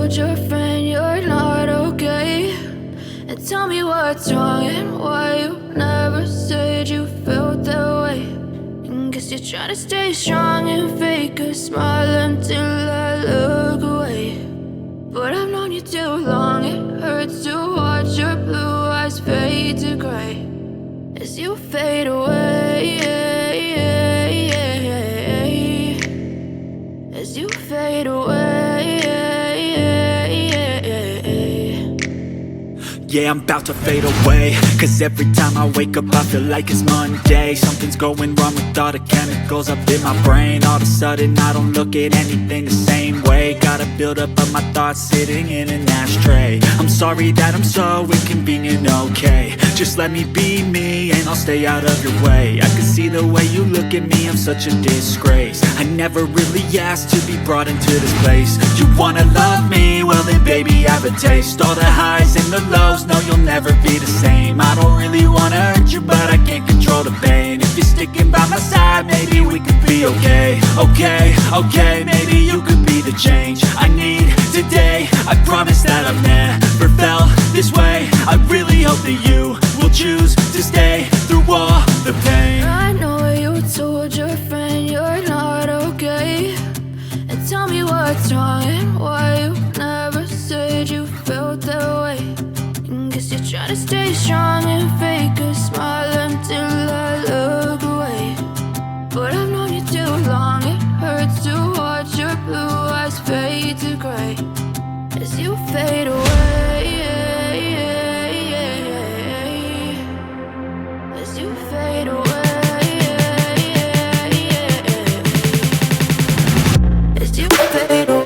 told your friend you're not okay, and tell me what's wrong and why you never said you felt that way. And guess you're trying to stay strong and fake a smile until I look away. But I've known you too long, it hurts to watch your blue eyes fade to gray as you fade away, as you fade away. Yeah, I'm about to fade away, cause every time I wake up I feel like it's Monday. Something's going wrong with all the chemicals up in my brain. All of a sudden I don't look at anything the same way. Got a build up of my thoughts sitting in an ashtray. I'm sorry that I'm so inconvenient, okay. Just let me be me and I'll stay out of your way. I can see the way you look at me, I'm such a disgrace. I never really asked to be brought into this place. You wanna love me? Well then baby, have a taste. All the highs and the lows, no, you'll never be the same. I don't really wanna hurt you, but I can't control the pain. If you're sticking by my side, maybe we could be okay. Okay, maybe you could be the change I need today. I promise that I've never felt this way. I really hope that you will choose to stay through all the pain. I know you told your friend you're not okay, and tell me what's wrong and why you never said you felt that way. And guess you're trying to stay strong and fake a smile until I look away. But I've known you too long, it hurts to watch your blue eyes fade to gray as you fade away, as you fade away, as you fade away.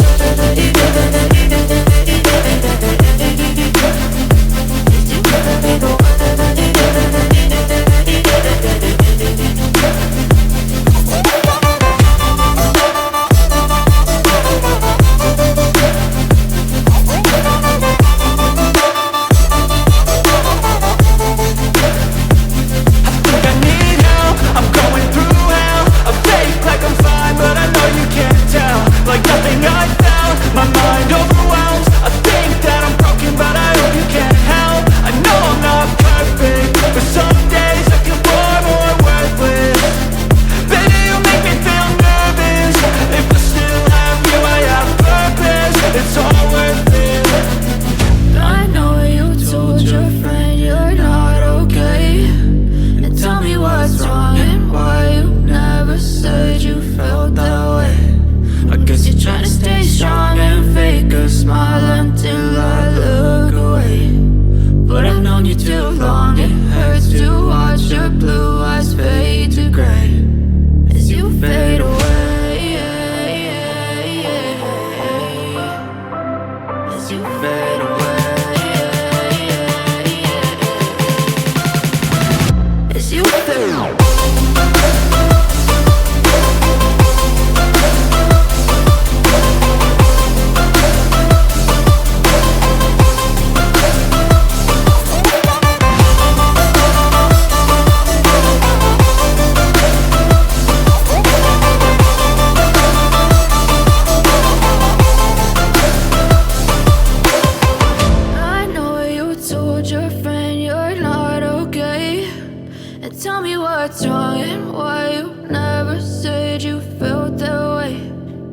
Tell me what's wrong and why you never said you felt that way.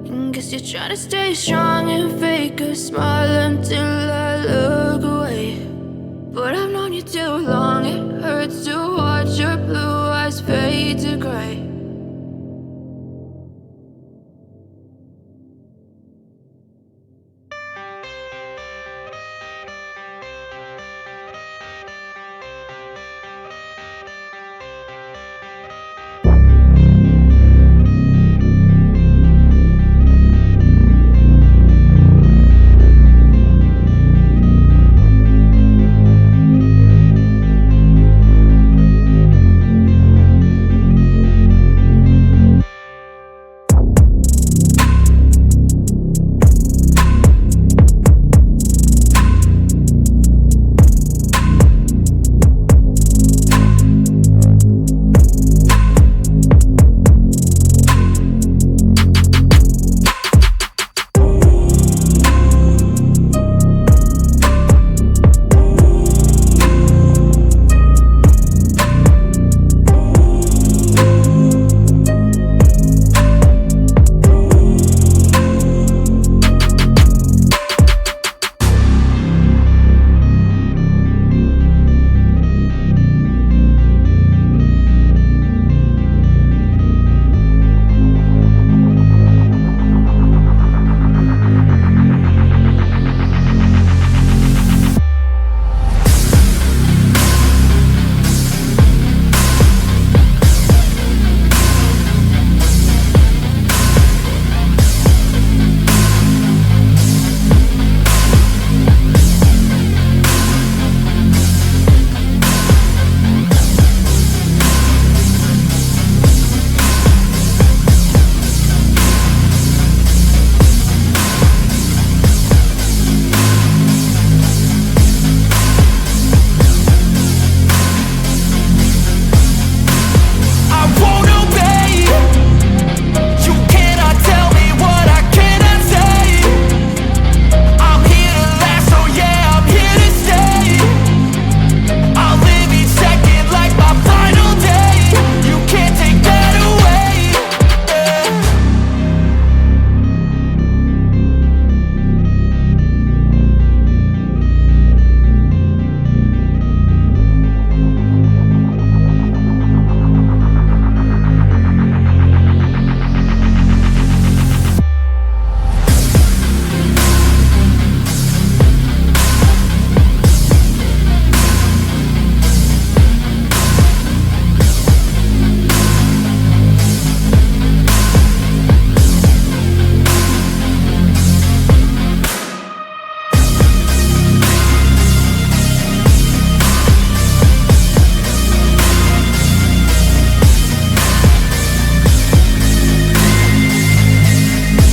And guess you're trying to stay strong and fake a smile until I look away. But I've known you too long, it hurts to watch your blue eyes fade to gray